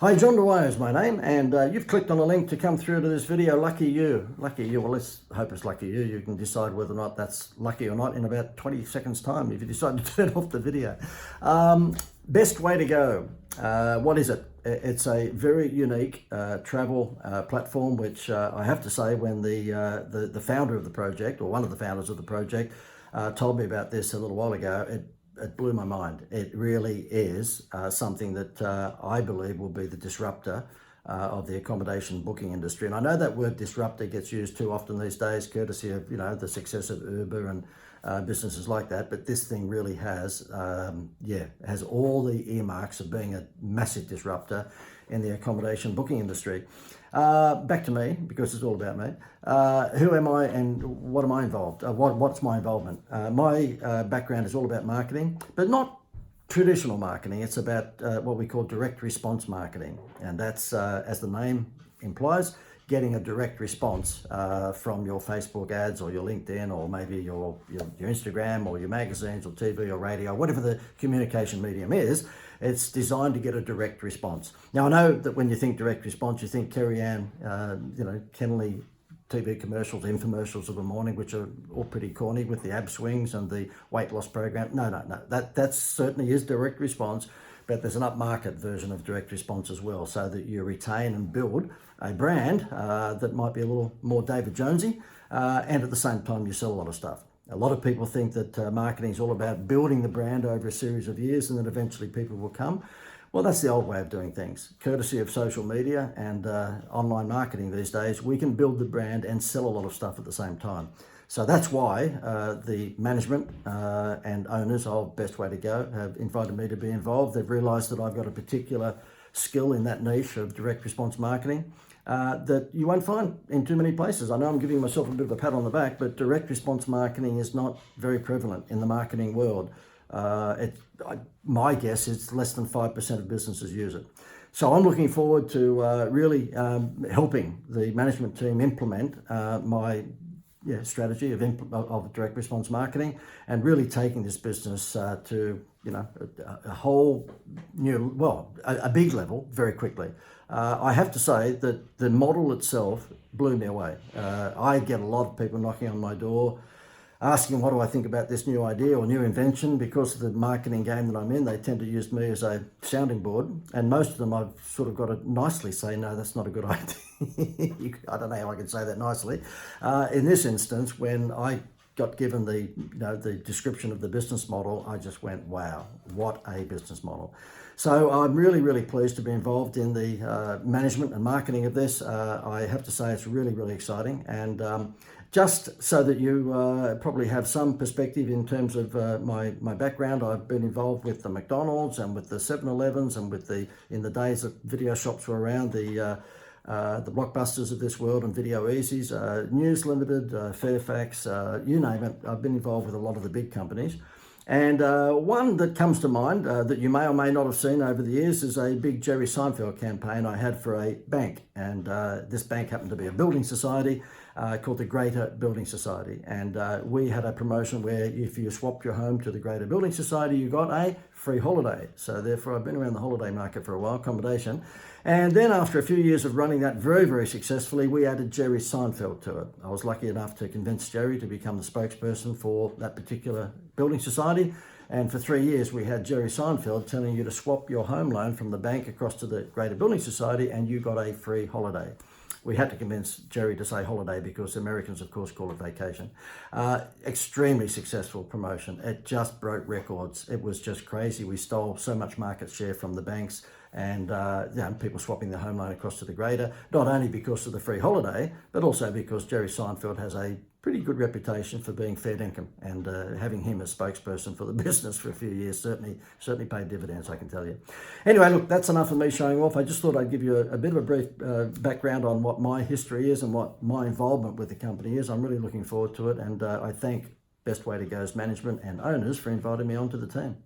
Hi, John Dwyer is my name, and you've clicked on a link to come through to this video. Lucky you. Lucky you. Well, let's hope it's lucky you. You can decide whether or not that's lucky or not in about 20 seconds time if you decide to turn off the video. Best way to go. What is it? It's a very unique travel platform, which I have to say, when the founder of the project, or one of the founders of the project, told me about this a little while ago, it blew my mind. It really is something that I believe will be the disruptor of the accommodation booking industry. And I know that word disruptor gets used too often these days, courtesy of the success of Uber and businesses like that. But this thing really has all the earmarks of being a massive disruptor in the accommodation booking industry. Back to me, because it's all about me. Who am I and what am I involved? What's my involvement? My background is all about marketing, but not traditional marketing. It's about what we call direct response marketing. And that's, as the name implies, getting a direct response from your Facebook ads or your LinkedIn or maybe your Instagram or your magazines or TV or radio, whatever the communication medium is. It's designed to get a direct response. Now, I know that when you think direct response, you think Kerry-Ann, Kennelly TV commercials, infomercials of the morning, which are all pretty corny with the ab swings and the weight loss program. No. That certainly is direct response, but there's an upmarket version of direct response as well, so that you retain and build a brand that might be a little more David Jonesy, and at the same time you sell a lot of stuff. A lot of people think that marketing is all about building the brand over a series of years and then eventually people will come. Well, that's the old way of doing things. Courtesy of social media and online marketing these days, we can build the brand and sell a lot of stuff at the same time. So that's why the management and owners of Best Way to Go have invited me to be involved. They've realized that I've got a particular skill in that niche of direct response marketing that you won't find in too many places. I know I'm giving myself a bit of a pat on the back, but direct response marketing is not very prevalent in the marketing world. My guess is less than 5% of businesses use it. So I'm looking forward to really helping the management team implement my strategy of direct response marketing and really taking this business to a whole new, a big level very quickly. I have to say that the model itself blew me away. I get a lot of people knocking on my door asking what do I think about this new idea or new invention. Because of the marketing game that I'm in, they tend to use me as a sounding board, and most of them I've sort of got to nicely say, no, that's not a good idea. I don't know how I can say that nicely. In this instance, when I got given the description of the business model, I just went, wow, what a business model. So I'm really, really pleased to be involved in the management and marketing of this. I have to say it's really, really exciting. And just so that you probably have some perspective in terms of my background, I've been involved with the McDonald's and with the 7-Elevens and with in the days that video shops were around, the Blockbusters of this world and Video Easies, News Limited, Fairfax, you name it. I've been involved with a lot of the big companies. And one that comes to mind that you may or may not have seen over the years is a big Jerry Seinfeld campaign I had for a bank. And this bank happened to be a building society called the Greater Building Society. And we had a promotion where if you swapped your home to the Greater Building Society, you got a free holiday. So therefore, I've been around the holiday market for a while, accommodation. And then after a few years of running that very, very successfully, we added Jerry Seinfeld to it. I was lucky enough to convince Jerry to become the spokesperson for that particular building society. And for 3 years, we had Jerry Seinfeld telling you to swap your home loan from the bank across to the Greater Building Society and you got a free holiday. We had to convince Jerry to say holiday because Americans, of course, call it vacation. Extremely successful promotion. It just broke records. It was just crazy. We stole so much market share from the banks and people swapping their home loan across to the Greater, not only because of the free holiday, but also because Jerry Seinfeld has a pretty good reputation for being fair dinkum, and having him as spokesperson for the business for a few years certainly paid dividends, I can tell you. Anyway, look, that's enough of me showing off. I just thought I'd give you a bit of a brief background on what my history is and what my involvement with the company is. I'm really looking forward to it, and I thank Best Way to Go's management and owners for inviting me onto the team.